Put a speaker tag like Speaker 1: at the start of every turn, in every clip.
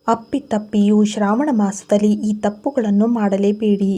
Speaker 1: ಅಪ್ಪಿತಪ್ಪಿಯೂ ಶ್ರಾವಣ ಮಾಸದಲ್ಲಿ ಈ ತಪ್ಪುಗಳನ್ನು ಮಾಡಲೇಬೇಡಿ.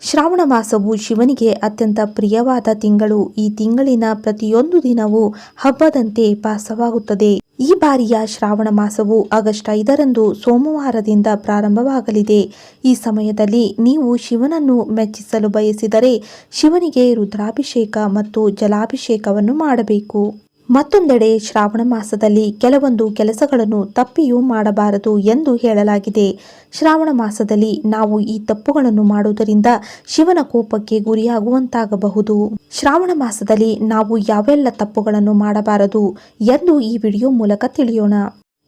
Speaker 1: ಶ್ರಾವಣ ಮಾಸವು ಶಿವನಿಗೆ ಅತ್ಯಂತ ಪ್ರಿಯವಾದ ತಿಂಗಳು. ಈ ತಿಂಗಳಿನ ಪ್ರತಿಯೊಂದು ದಿನವೂ ಹಬ್ಬದಂತೆ ಭಾಸವಾಗುತ್ತದೆ. ಈ ಬಾರಿಯ ಶ್ರಾವಣ ಮಾಸವು ಆಗಸ್ಟ್ 5ರಂದು ಸೋಮವಾರದಿಂದ ಪ್ರಾರಂಭವಾಗಲಿದೆ. ಈ ಸಮಯದಲ್ಲಿ ನೀವು ಶಿವನನ್ನು ಮೆಚ್ಚಿಸಲು ಬಯಸಿದರೆ ಶಿವನಿಗೆ ರುದ್ರಾಭಿಷೇಕ ಮತ್ತು ಜಲಾಭಿಷೇಕವನ್ನು ಮಾಡಬೇಕು. ಮತ್ತೊಂದೆಡೆ ಶ್ರಾವಣ ಮಾಸದಲ್ಲಿ ಕೆಲವೊಂದು ಕೆಲಸಗಳನ್ನು ತಪ್ಪಿಯೂ ಮಾಡಬಾರದು ಎಂದು ಹೇಳಲಾಗಿದೆ. ಶ್ರಾವಣ ಮಾಸದಲ್ಲಿ ನಾವು ಈ ತಪ್ಪುಗಳನ್ನು ಮಾಡುವುದರಿಂದ ಶಿವನ ಕೋಪಕ್ಕೆ ಗುರಿಯಾಗುವಂತಾಗಬಹುದು. ಶ್ರಾವಣ ಮಾಸದಲ್ಲಿ ನಾವು ಯಾವೆಲ್ಲ ತಪ್ಪುಗಳನ್ನು ಮಾಡಬಾರದು ಎಂದು ಈ ವಿಡಿಯೋ ಮೂಲಕ ತಿಳಿಯೋಣ.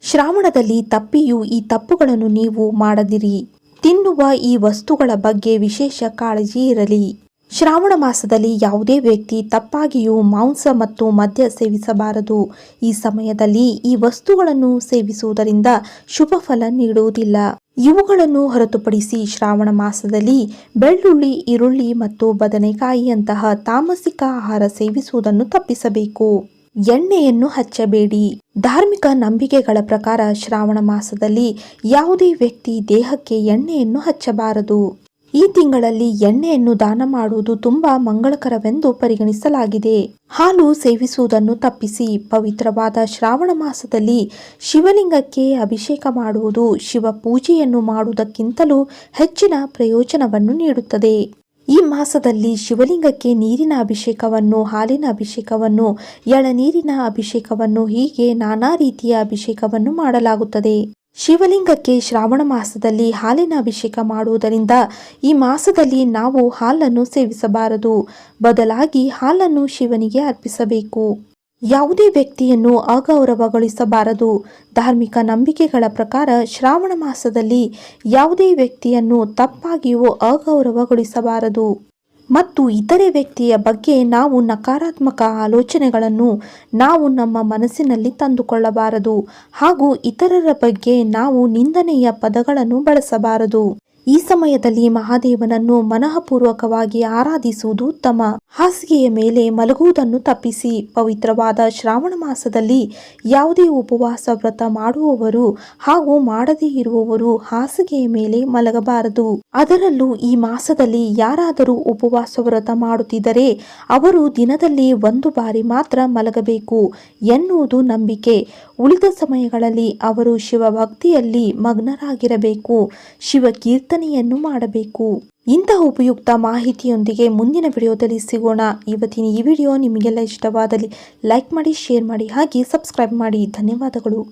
Speaker 1: ಶ್ರಾವಣದಲ್ಲಿ ತಪ್ಪಿಯೂ ಈ ತಪ್ಪುಗಳನ್ನು ನೀವು ಮಾಡದಿರಿ. ತಿನ್ನುವ ಈ ವಸ್ತುಗಳ ಬಗ್ಗೆ ವಿಶೇಷ ಕಾಳಜಿ ಇರಲಿ. ಶ್ರಾವಣ ಮಾಸದಲ್ಲಿ ಯಾವುದೇ ವ್ಯಕ್ತಿ ತಪ್ಪಾಗಿಯೂ ಮಾಂಸ ಮತ್ತು ಮದ್ಯ ಸೇವಿಸಬಾರದು. ಈ ಸಮಯದಲ್ಲಿ ಈ ವಸ್ತುಗಳನ್ನು ಸೇವಿಸುವುದರಿಂದ ಶುಭ ಫಲ ನೀಡುವುದಿಲ್ಲ. ಇವುಗಳನ್ನು ಹೊರತುಪಡಿಸಿ ಶ್ರಾವಣ ಮಾಸದಲ್ಲಿ ಬೆಳ್ಳುಳ್ಳಿ, ಈರುಳ್ಳಿ ಮತ್ತು ಬದನೆಕಾಯಿಯಂತಹ ತಾಮಸಿಕ ಆಹಾರ ಸೇವಿಸುವುದನ್ನು ತಪ್ಪಿಸಬೇಕು. ಎಣ್ಣೆಯನ್ನು ಹಚ್ಚಬೇಡಿ. ಧಾರ್ಮಿಕ ನಂಬಿಕೆಗಳ ಪ್ರಕಾರ ಶ್ರಾವಣ ಮಾಸದಲ್ಲಿ ಯಾವುದೇ ವ್ಯಕ್ತಿ ದೇಹಕ್ಕೆ ಎಣ್ಣೆಯನ್ನು ಹಚ್ಚಬಾರದು. ಈ ತಿಂಗಳಲ್ಲಿ ಎಣ್ಣೆಯನ್ನು ದಾನ ಮಾಡುವುದು ತುಂಬಾ ಮಂಗಳಕರವೆಂದು ಪರಿಗಣಿಸಲಾಗಿದೆ. ಹಾಲು ಸೇವಿಸುವುದನ್ನು ತಪ್ಪಿಸಿ. ಪವಿತ್ರವಾದ ಶ್ರಾವಣ ಮಾಸದಲ್ಲಿ ಶಿವಲಿಂಗಕ್ಕೆ ಅಭಿಷೇಕ ಮಾಡುವುದು ಶಿವ ಪೂಜೆಯನ್ನು ಮಾಡುವುದಕ್ಕಿಂತಲೂ ಹೆಚ್ಚಿನ ಪ್ರಯೋಜನವನ್ನು ನೀಡುತ್ತದೆ. ಈ ಮಾಸದಲ್ಲಿ ಶಿವಲಿಂಗಕ್ಕೆ ನೀರಿನ ಅಭಿಷೇಕವನ್ನು, ಹಾಲಿನ ಅಭಿಷೇಕವನ್ನು, ಎಳನೀರಿನ ಅಭಿಷೇಕವನ್ನು ಹೀಗೆ ನಾನಾ ರೀತಿಯ ಅಭಿಷೇಕವನ್ನು ಮಾಡಲಾಗುತ್ತದೆ. ಶಿವಲಿಂಗಕ್ಕೆ ಶ್ರಾವಣ ಮಾಸದಲ್ಲಿ ಹಾಲಿನ ಅಭಿಷೇಕ ಮಾಡುವುದರಿಂದ ಈ ಮಾಸದಲ್ಲಿ ನಾವು ಹಾಲನ್ನು ಸೇವಿಸಬಾರದು. ಬದಲಾಗಿ ಹಾಲನ್ನು ಶಿವನಿಗೆ ಅರ್ಪಿಸಬೇಕು. ಯಾವುದೇ ವ್ಯಕ್ತಿಯನ್ನು ಅಗೌರವಗೊಳಿಸಬಾರದು. ಧಾರ್ಮಿಕ ನಂಬಿಕೆಗಳ ಪ್ರಕಾರ ಶ್ರಾವಣ ಮಾಸದಲ್ಲಿ ಯಾವುದೇ ವ್ಯಕ್ತಿಯನ್ನು ತಪ್ಪಾಗಿಯೂ ಅಗೌರವಗೊಳಿಸಬಾರದು ಮತ್ತು ಇತರೆ ವ್ಯಕ್ತಿಯ ಬಗ್ಗೆ ನಾವು ನಕಾರಾತ್ಮಕ ಆಲೋಚನೆಗಳನ್ನು ನಾವು ನಮ್ಮ ಮನಸ್ಸಿನಲ್ಲಿ ತಂದುಕೊಳ್ಳಬಾರದು ಹಾಗೂ ಇತರರ ಬಗ್ಗೆ ನಾವು ನಿಂದನೆಯ ಪದಗಳನ್ನು ಬಳಸಬಾರದು. ಈ ಸಮಯದಲ್ಲಿ ಮಹಾದೇವನನ್ನು ಮನಃಪೂರ್ವಕವಾಗಿ ಆರಾಧಿಸುವುದು ಉತ್ತಮ. ಹಾಸಿಗೆಯ ಮೇಲೆ ಮಲಗುವುದನ್ನು ತಪ್ಪಿಸಿ. ಪವಿತ್ರವಾದ ಶ್ರಾವಣ ಮಾಸದಲ್ಲಿ ಯಾವುದೇ ಉಪವಾಸ ವ್ರತ ಮಾಡುವವರು ಹಾಗೂ ಮಾಡದೇ ಇರುವವರು ಹಾಸಿಗೆಯ ಮೇಲೆ ಮಲಗಬಾರದು. ಅದರಲ್ಲೂ ಈ ಮಾಸದಲ್ಲಿ ಯಾರಾದರೂ ಉಪವಾಸ ವ್ರತ ಮಾಡುತ್ತಿದ್ದರೆ ಅವರು ದಿನದಲ್ಲಿ 1 ಬಾರಿ ಮಾತ್ರ ಮಲಗಬೇಕು ಎನ್ನುವುದು ನಂಬಿಕೆ. ಉಳಿದ ಸಮಯಗಳಲ್ಲಿ ಅವರು ಶಿವಭಕ್ತಿಯಲ್ಲಿ ಮಗ್ನರಾಗಿರಬೇಕು. ಶಿವ ಕೀರ್ತನೆಯನ್ನು ಮಾಡಬೇಕು. ಇಂತಹ ಉಪಯುಕ್ತ ಮಾಹಿತಿಯೊಂದಿಗೆ ಮುಂದಿನ ವಿಡಿಯೋದಲ್ಲಿ ಸಿಗೋಣ. ಇವತ್ತಿನ ಈ ವಿಡಿಯೋ ನಿಮಗೆಲ್ಲ ಇಷ್ಟವಾದಲ್ಲಿ ಲೈಕ್ ಮಾಡಿ, ಶೇರ್ ಮಾಡಿ, ಹಾಗೆ ಸಬ್ಸ್ಕ್ರೈಬ್ ಮಾಡಿ. ಧನ್ಯವಾದಗಳು.